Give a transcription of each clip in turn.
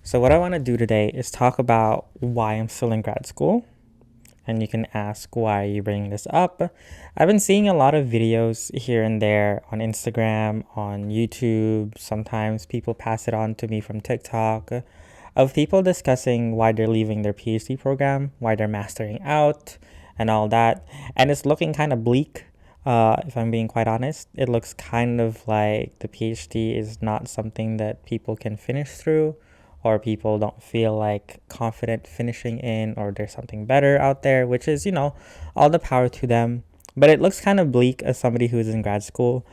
So, what I want to do today is talk about why I'm still in grad school. And you can ask, why are you bringing this up? I've been seeing a lot of videos here and there on Instagram, on YouTube. Sometimes people pass it on to me from TikTok of people discussing why they're leaving their PhD program, why they're mastering out, and all that. And it's looking kind of bleak. If I'm being quite honest, it looks kind of like the PhD is not something that people can finish through, or people don't feel like confident finishing in, or there's something better out there, which is, all the power to them. But it looks kind of bleak as somebody who's in grad school,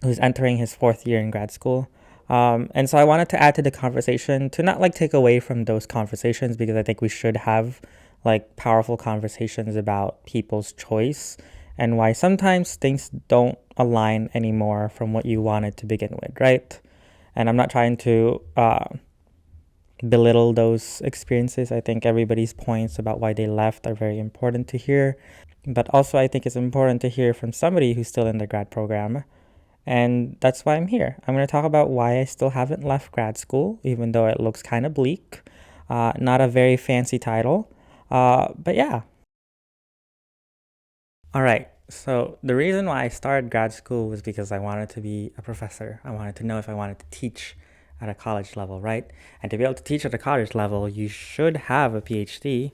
who's entering his fourth year in grad school. And so I wanted to add to the conversation to not like take away from those conversations, because I think we should have like powerful conversations about people's choice and why sometimes things don't align anymore from what you wanted to begin with, right? And I'm not trying to belittle those experiences. I think everybody's points about why they left are very important to hear. But also, I think it's important to hear from somebody who's still in the grad program. And that's why I'm here. I'm going to talk about why I still haven't left grad school, even though it looks kind of bleak. Not a very fancy title. But yeah. All right. So the reason why I started grad school was because I wanted to be a professor. I wanted to know if I wanted to teach at a college level, right? And to be able to teach at a college level, you should have a PhD,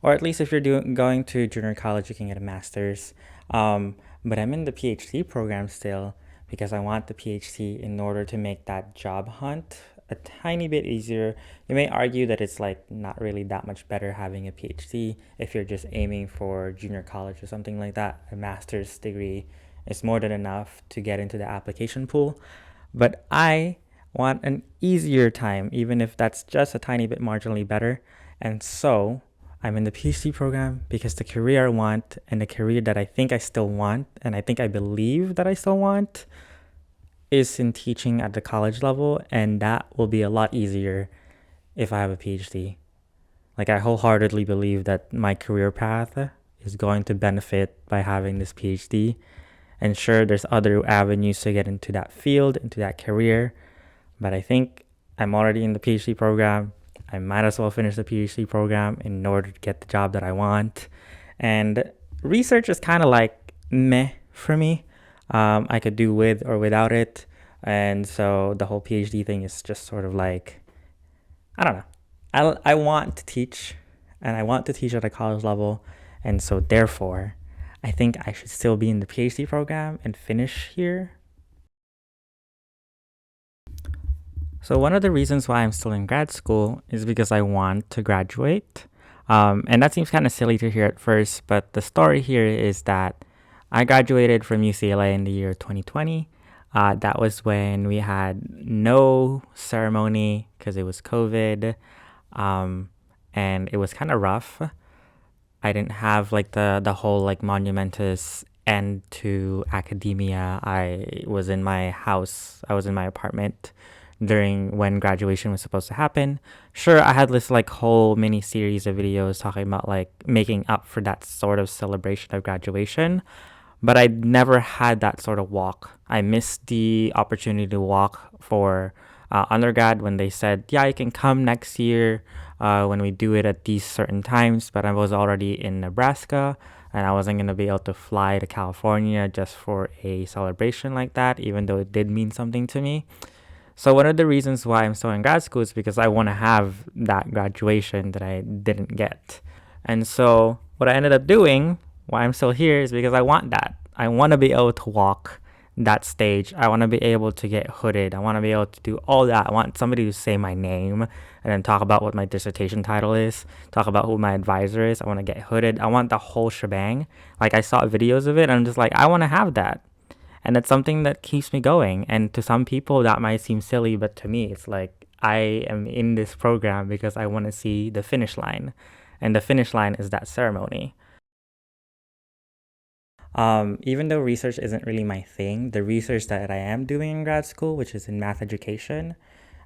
or at least if you're going to junior college, you can get a master's. But I'm in the PhD program still because I want the PhD in order to make that job hunt a tiny bit easier. You may argue that it's like not really that much better having a PhD if you're just aiming for junior college or something like that. A master's degree is more than enough to get into the application pool. But I want an easier time, even if that's just a tiny bit marginally better. And so I'm in the PhD program because the career I want, and the career that I think I still want, and I think I believe that I still want, is in teaching at the college level, and that will be a lot easier if I have a PhD. Like, I wholeheartedly believe that my career path is going to benefit by having this PhD. And sure, there's other avenues to get into that field, into that career, but I think I'm already in the PhD program. I might as well finish the PhD program in order to get the job that I want. And research is kind of like meh for me. I could do with or without it. And so the whole PhD thing is just sort of like, I don't know. I want to teach, and I want to teach at a college level. And so therefore, I think I should still be in the PhD program and finish here. So one of the reasons why I'm still in grad school is because I want to graduate. And that seems kind of silly to hear at first, but the story here is that I graduated from UCLA in the year 2020. That was when we had no ceremony because it was COVID, and it was kind of rough. I didn't have like the whole like monumentous end to academia. I was in my house. I was in my apartment during when graduation was supposed to happen. Sure, I had this like whole mini series of videos talking about like making up for that sort of celebration of graduation, but I never had that sort of walk. I missed the opportunity to walk for undergrad when they said, yeah, you can come next year when we do it at these certain times, but I was already in Nebraska and I wasn't going to be able to fly to California just for a celebration like that, even though it did mean something to me. So one of the reasons why I'm still in grad school is because I want to have that graduation that I didn't get. And so what I ended up doing, why I'm still here, is because I want that. I want to be able to walk that stage. I want to be able to get hooded. I want to be able to do all that. I want somebody to say my name and then talk about what my dissertation title is, talk about who my advisor is. I want to get hooded. I want the whole shebang. Like, I saw videos of it and I'm just like, I want to have that. And it's something that keeps me going. And to some people, that might seem silly, but to me, it's like I am in this program because I want to see the finish line. And the finish line is that ceremony. Even though research isn't really my thing, the research that I am doing in grad school, which is in math education,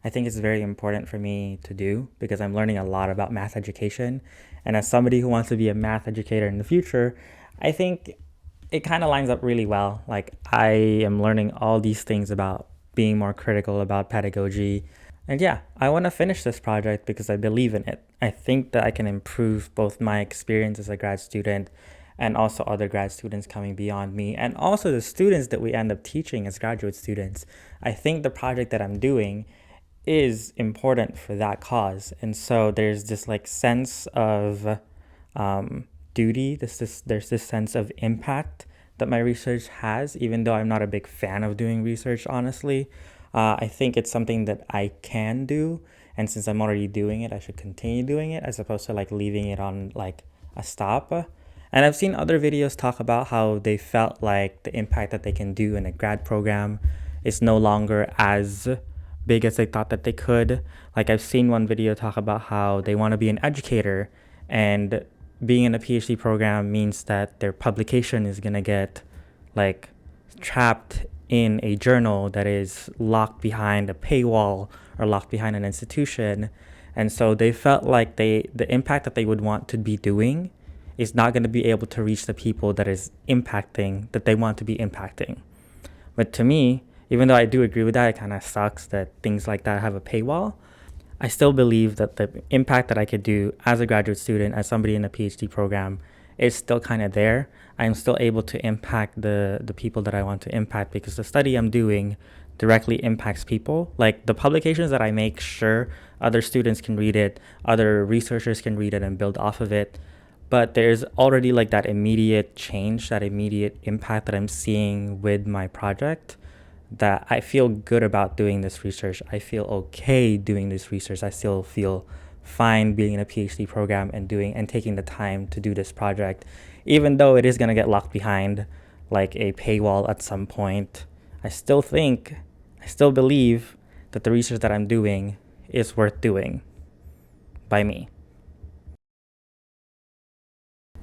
I think it's very important for me to do because I'm learning a lot about math education. And as somebody who wants to be a math educator in the future, I think it kind of lines up really well. Like, I am learning all these things about being more critical about pedagogy And yeah, I want to finish this project because I believe in it. I think that I can improve both my experience as a grad student and also other grad students coming beyond me, and also the students that we end up teaching as graduate students. I think the project that I'm doing is important for that cause. And so there's this like sense of duty, there's this sense of impact that my research has, even though I'm not a big fan of doing research, honestly. I think it's something that I can do, and since I'm already doing it, I should continue doing it as opposed to like leaving it on like a stop. And I've seen other videos talk about how they felt like the impact that they can do in a grad program is no longer as big as they thought that they could. Like I've seen one video talk about how they want to be an educator, and being in a PhD program means that their publication is going to get like trapped in a journal that is locked behind a paywall or locked behind an institution. And so they felt like the impact that they would want to be doing is not going to be able to reach the people that they want to be impacting. But to me, even though I do agree with that, it kind of sucks that things like that have a paywall. I still believe that the impact that I could do as a graduate student, as somebody in a PhD program, is still kind of there. I'm still able to impact the people that I want to impact because the study I'm doing directly impacts people. Like the publications that I make, sure, other students can read it, other researchers can read it and build off of it. But there's already like that immediate change, that immediate impact that I'm seeing with my project, that I feel good about doing this research. I feel okay doing this research. I still feel fine being in a PhD program and taking the time to do this project, even though it is going to get locked behind like a paywall at some point. I still believe that the research that I'm doing is worth doing by me.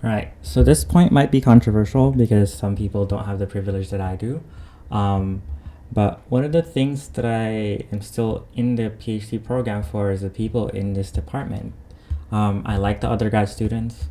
Right. So this point might be controversial because some people don't have the privilege that I do. Um, but one of the things that I am still in the PhD program for is the people in this department. I like the other grad students.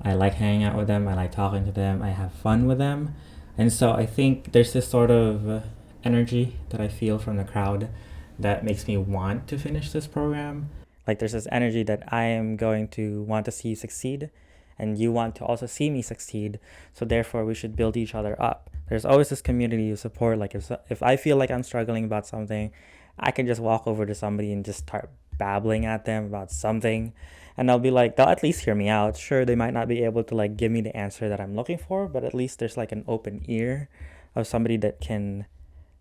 I like hanging out with them. I like talking to them. I have fun with them. And so I think there's this sort of energy that I feel from the crowd that makes me want to finish this program. Like there's this energy that I am going to want to see you succeed, and you want to also see me succeed. So therefore, we should build each other up. There's always this community of support. Like if I feel like I'm struggling about something, I can just walk over to somebody and just start babbling at them about something, and they'll at least hear me out. Sure, they might not be able to like give me the answer that I'm looking for, but at least there's like an open ear of somebody that can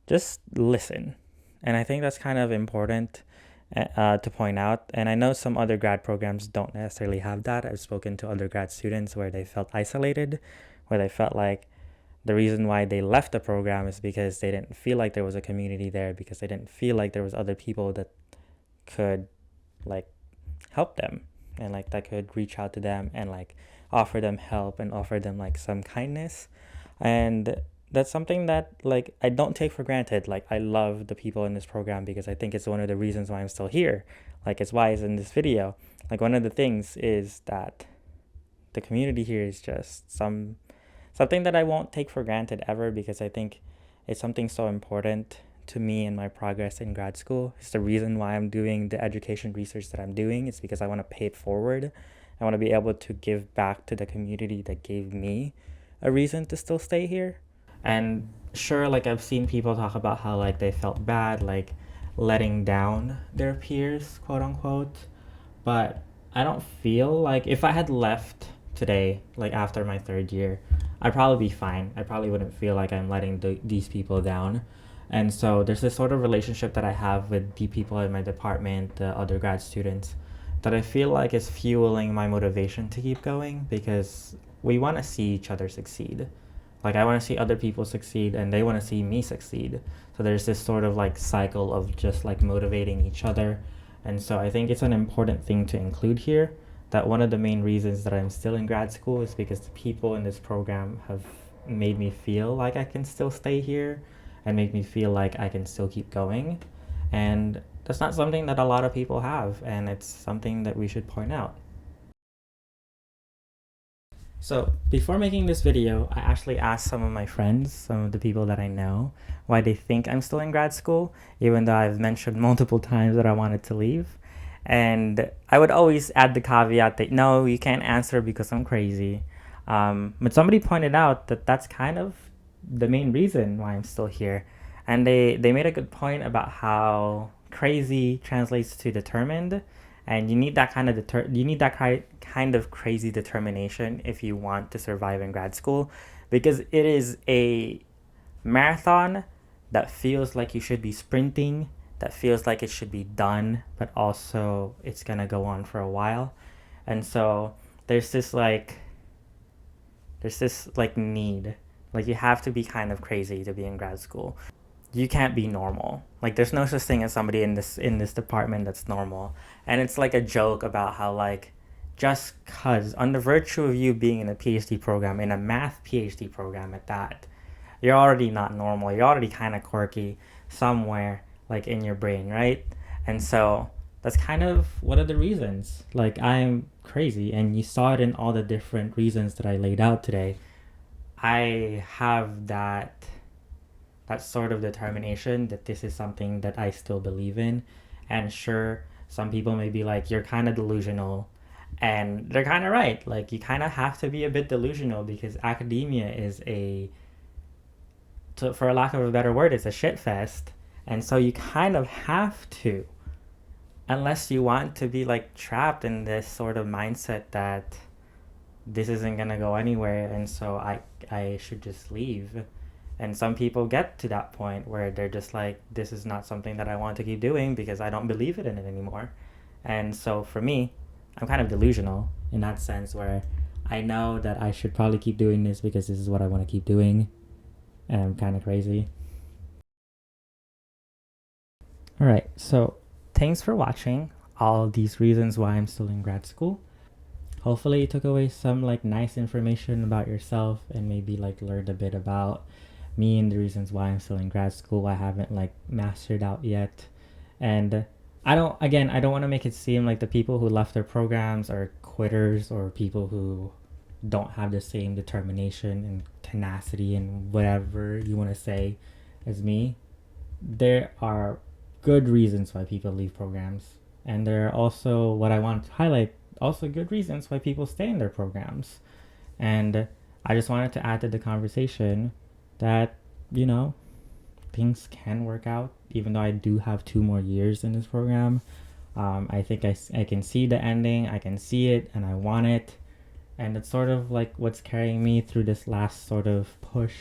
just listen. And I think that's kind of important to point out. And I know some other grad programs don't necessarily have that. I've spoken to other grad students where they felt isolated, where they felt like the reason why they left the program is because they didn't feel like there was a community there, because they didn't feel like there was other people that could like help them, and like that could reach out to them and like offer them help and offer them like some kindness. And that's something that like I don't take for granted. Like I love the people in this program because I think it's one of the reasons why I'm still here. Like it's why it's in this video. Like one of the things is that the community here is just something that I won't take for granted ever, because I think it's something so important to me and my progress in grad school. It's the reason why I'm doing the education research that I'm doing. It's because I want to pay it forward. I want to be able to give back to the community that gave me a reason to still stay here. And sure, like I've seen people talk about how like they felt bad, like letting down their peers, quote unquote. But I don't feel like if I had left today, like after my third year, I'd probably be fine. I probably wouldn't feel like I'm letting these people down. And so there's this sort of relationship that I have with the people in my department, the other grad students, that I feel like is fueling my motivation to keep going, because we want to see each other succeed. Like I want to see other people succeed and they want to see me succeed. So there's this sort of like cycle of just like motivating each other. And so I think it's an important thing to include here, that one of the main reasons that I'm still in grad school is because the people in this program have made me feel like I can still stay here and make me feel like I can still keep going. And that's not something that a lot of people have, and it's something that we should point out. So before making this video, I actually asked some of my friends, some of the people that I know, why they think I'm still in grad school, even though I've mentioned multiple times that I wanted to leave. And I would always add the caveat that no, you can't answer because I'm crazy. But somebody pointed out that that's kind of the main reason why I'm still here. And they made a good point about how crazy translates to determined, and you need that kind of kind of crazy determination if you want to survive in grad school, because it is a marathon that feels like you should be sprinting, that feels like it should be done, but also it's gonna go on for a while. And so there's this like need, like you have to be kind of crazy to be in grad school. You can't be normal. Like there's no such thing as somebody in this department that's normal. And it's like a joke about how like just cuz on the virtue of you being in a PhD program, in a math PhD program at that, you're already not normal. You're already kind of quirky somewhere like in your brain, right? And so that's kind of one of the reasons. Like I'm crazy, and you saw it in all the different reasons that I laid out today. I have that sort of determination that this is something that I still believe in. And sure, some people may be like, you're kind of delusional. And they're kind of right. Like, you kind of have to be a bit delusional because academia is for a lack of a better word, it's a shit fest. And so you kind of have to, unless you want to be like trapped in this sort of mindset that this isn't going to go anywhere. And so I should just leave. And some people get to that point where they're just like, this is not something that I want to keep doing because I don't believe in it anymore. And so for me, I'm kind of delusional in that sense where I know that I should probably keep doing this because this is what I want to keep doing. And I'm kind of crazy. All right. So thanks for watching all these reasons why I'm still in grad school. Hopefully you took away some like nice information about yourself and maybe like learned a bit about me and the reasons why I'm still in grad school. I haven't like mastered out yet. And I don't want to make it seem like the people who left their programs are quitters or people who don't have the same determination and tenacity and whatever you want to say as me. There are good reasons why people leave programs. And there are also, what I want to highlight, also good reasons why people stay in their programs. And I just wanted to add to the conversation that, you know, things can work out, even though I do have 2 more years in this program. I think I can see the ending, I can see it, and I want it. And it's sort of like what's carrying me through this last sort of push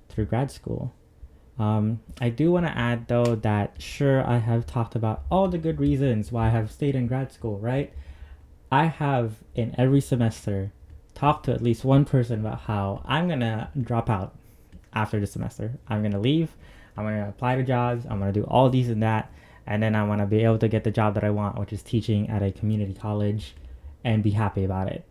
through grad school. I do want to add though that sure, I have talked about all the good reasons why I have stayed in grad school, right? I have in every semester talked to at least one person about how I'm gonna drop out after the semester. I'm gonna leave. I'm gonna apply to jobs. I'm gonna do all these and that, and then I want to be able to get the job that I want, which is teaching at a community college, and be happy about it.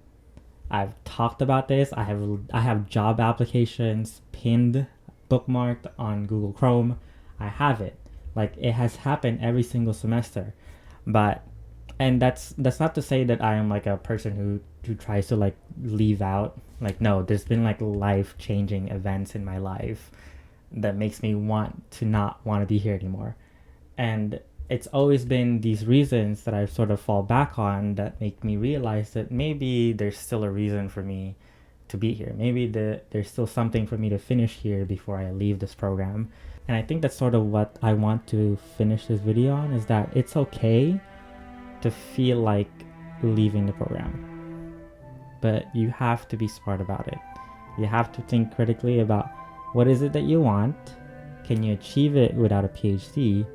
I've talked about this. I have job applications pinned, bookmarked on Google Chrome. I have it. Like it has happened every single semester, but and that's not to say that I am like a person who tries to like leave out. Like no, there's been like life changing events in my life that makes me want to not want to be here anymore. And it's always been these reasons that I've sort of fall back on that make me realize that maybe there's still a reason for me to be here. Maybe there's still something for me to finish here before I leave this program. And I think that's sort of what I want to finish this video on, is that it's okay to feel like leaving the program. But you have to be smart about it. You have to think critically about what is it that you want? Can you achieve it without a PhD?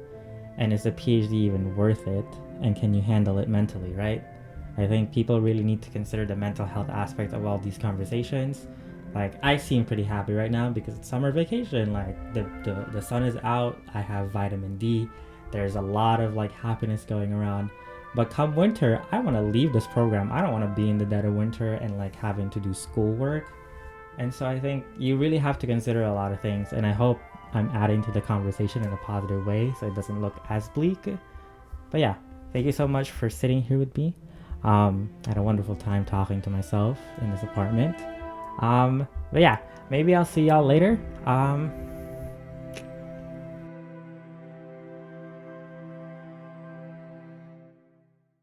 And is a PhD even worth it? And can you handle it mentally, right? I think people really need to consider the mental health aspect of all these conversations. Like I seem pretty happy right now because it's summer vacation. Like the sun is out. I have vitamin D. There's a lot of like happiness going around. But come winter, I want to leave this program. I don't want to be in the dead of winter and like having to do schoolwork. And so I think you really have to consider a lot of things. And I hope I'm adding to the conversation in a positive way so it doesn't look as bleak. But yeah, thank you so much for sitting here with me. I had a wonderful time talking to myself in this apartment. But yeah, maybe I'll see y'all later.